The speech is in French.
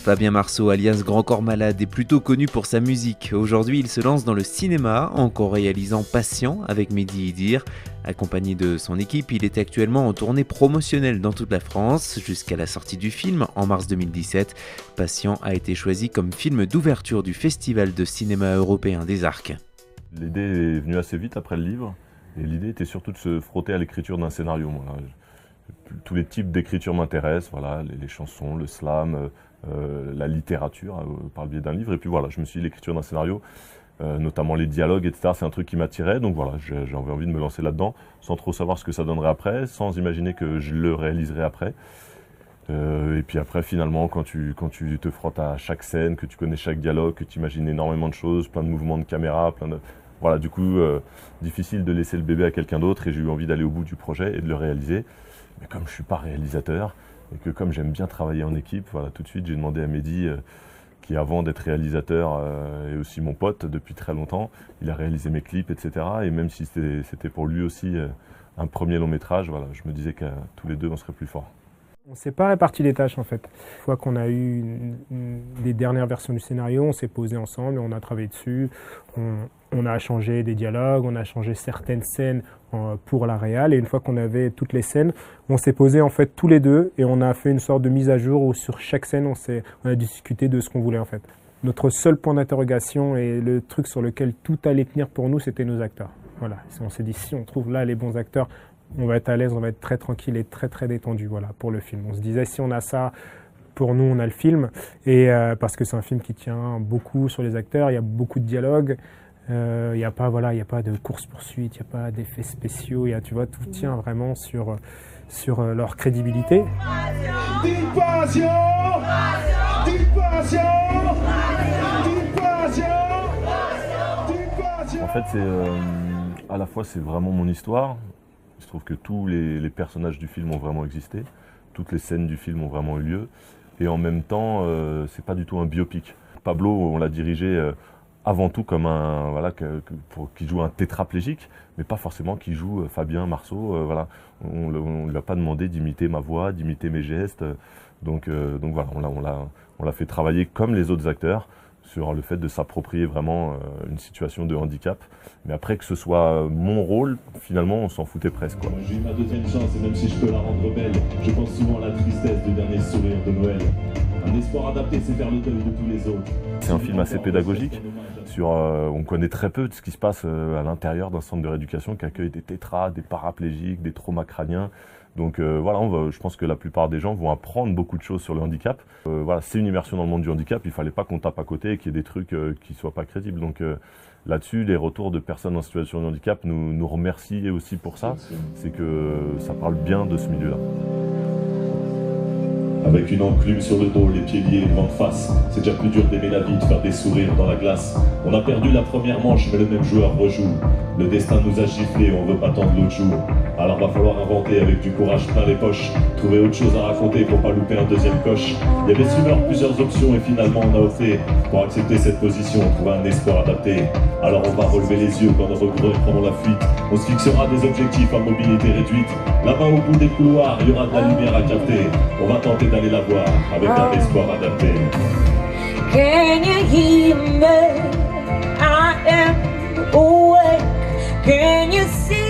Fabien Marceau, alias Grand Corps Malade, est plutôt connu pour sa musique. Aujourd'hui, il se lance dans le cinéma en co-réalisant Patient avec Mehdi Idir. Accompagné de son équipe, il est actuellement en tournée promotionnelle dans toute la France jusqu'à la sortie du film en mars 2017. Patient a été choisi comme film d'ouverture du Festival de cinéma européen des Arcs. L'idée est venue assez vite après le livre et l'idée était surtout de se frotter à l'écriture d'un scénario. Tous les types d'écriture m'intéressent, voilà, les chansons, le slam, la littérature par le biais d'un livre. Et puis voilà, je me suis dit l'écriture d'un scénario, notamment les dialogues, etc. C'est un truc qui m'attirait, donc voilà, j'avais envie de me lancer là-dedans, sans trop savoir ce que ça donnerait après, sans imaginer que je le réaliserais après. Et puis après, finalement, quand tu te frottes à chaque scène, que tu connais chaque dialogue, que tu imagines énormément de choses, plein de mouvements de caméra, voilà, du coup, difficile de laisser le bébé à quelqu'un d'autre et j'ai eu envie d'aller au bout du projet et de le réaliser. Mais comme je ne suis pas réalisateur et que comme j'aime bien travailler en équipe, voilà, tout de suite j'ai demandé à Mehdi, qui avant d'être réalisateur est aussi mon pote depuis très longtemps, il a réalisé mes clips, etc. Et même si c'était pour lui aussi un premier long métrage, voilà, je me disais qu'à tous les deux on serait plus forts. On ne s'est pas réparti les tâches en fait. Une fois qu'on a eu les dernières versions du scénario, on s'est posé ensemble, on a travaillé dessus, on a changé des dialogues, on a changé certaines scènes pour la réal. Et une fois qu'on avait toutes les scènes, on s'est posé en fait tous les deux et on a fait une sorte de mise à jour où sur chaque scène on a discuté de ce qu'on voulait en fait. Notre seul point d'interrogation et le truc sur lequel tout allait tenir pour nous, c'était nos acteurs. Voilà. On s'est dit si on trouve là les bons acteurs, on va être à l'aise, on va être très tranquille et très très détendu, voilà, pour le film. On se disait si on a ça, pour nous on a le film, et parce que c'est un film qui tient beaucoup sur les acteurs, il y a beaucoup de dialogues, il n'y a pas de course-poursuite, il n'y a pas d'effets spéciaux, tu vois, tout tient vraiment sur leur crédibilité. En fait, à la fois c'est vraiment mon histoire. Il se trouve que tous les personnages du film ont vraiment existé, toutes les scènes du film ont vraiment eu lieu, et en même temps, c'est pas du tout un biopic. Pablo, on l'a dirigé avant tout comme qui joue un tétraplégique, mais pas forcément qui joue Fabien Marceau. Voilà, on ne lui a pas demandé d'imiter ma voix, d'imiter mes gestes, donc voilà, on l'a fait travailler comme les autres acteurs sur le fait de s'approprier vraiment une situation de handicap. Mais après que ce soit mon rôle, finalement, on s'en foutait presque, quoi. J'ai eu ma deuxième chance et même si je peux la rendre belle, je pense souvent à la tristesse du dernier sourire de Noël. Un espoir adapté, c'est faire le deuil de tous les autres. C'est un film assez pédagogique. On connaît très peu de ce qui se passe à l'intérieur d'un centre de rééducation qui accueille des tétras, des paraplégiques, des traumas crâniens. Donc voilà, je pense que la plupart des gens vont apprendre beaucoup de choses sur le handicap. Voilà, c'est une immersion dans le monde du handicap, il ne fallait pas qu'on tape à côté et qu'il y ait des trucs qui ne soient pas crédibles. Donc là-dessus, les retours de personnes en situation de handicap nous remercient aussi pour ça. C'est que ça parle bien de ce milieu-là. Avec une enclume sur le dos, les pieds liés, le vent de face, c'est déjà plus dur d'aimer la vie, de faire des sourires dans la glace. On a perdu la première manche, mais le même joueur rejoue. Le destin nous a giflé, on veut pas tendre l'autre jour. Alors va falloir inventer avec du courage plein les poches, trouver autre chose à raconter pour pas louper un deuxième coche. Il y avait sur plusieurs options et finalement on a opté pour accepter cette position, trouver un espoir adapté. Alors on va relever les yeux quand nos regrets prendront la fuite. On se fixera des objectifs à mobilité réduite. Là-bas au bout des couloirs, il y aura de la lumière à capter. On va tenter d'aller la voir avec un espoir adapté. Can you hear me? I am awake. Can you see?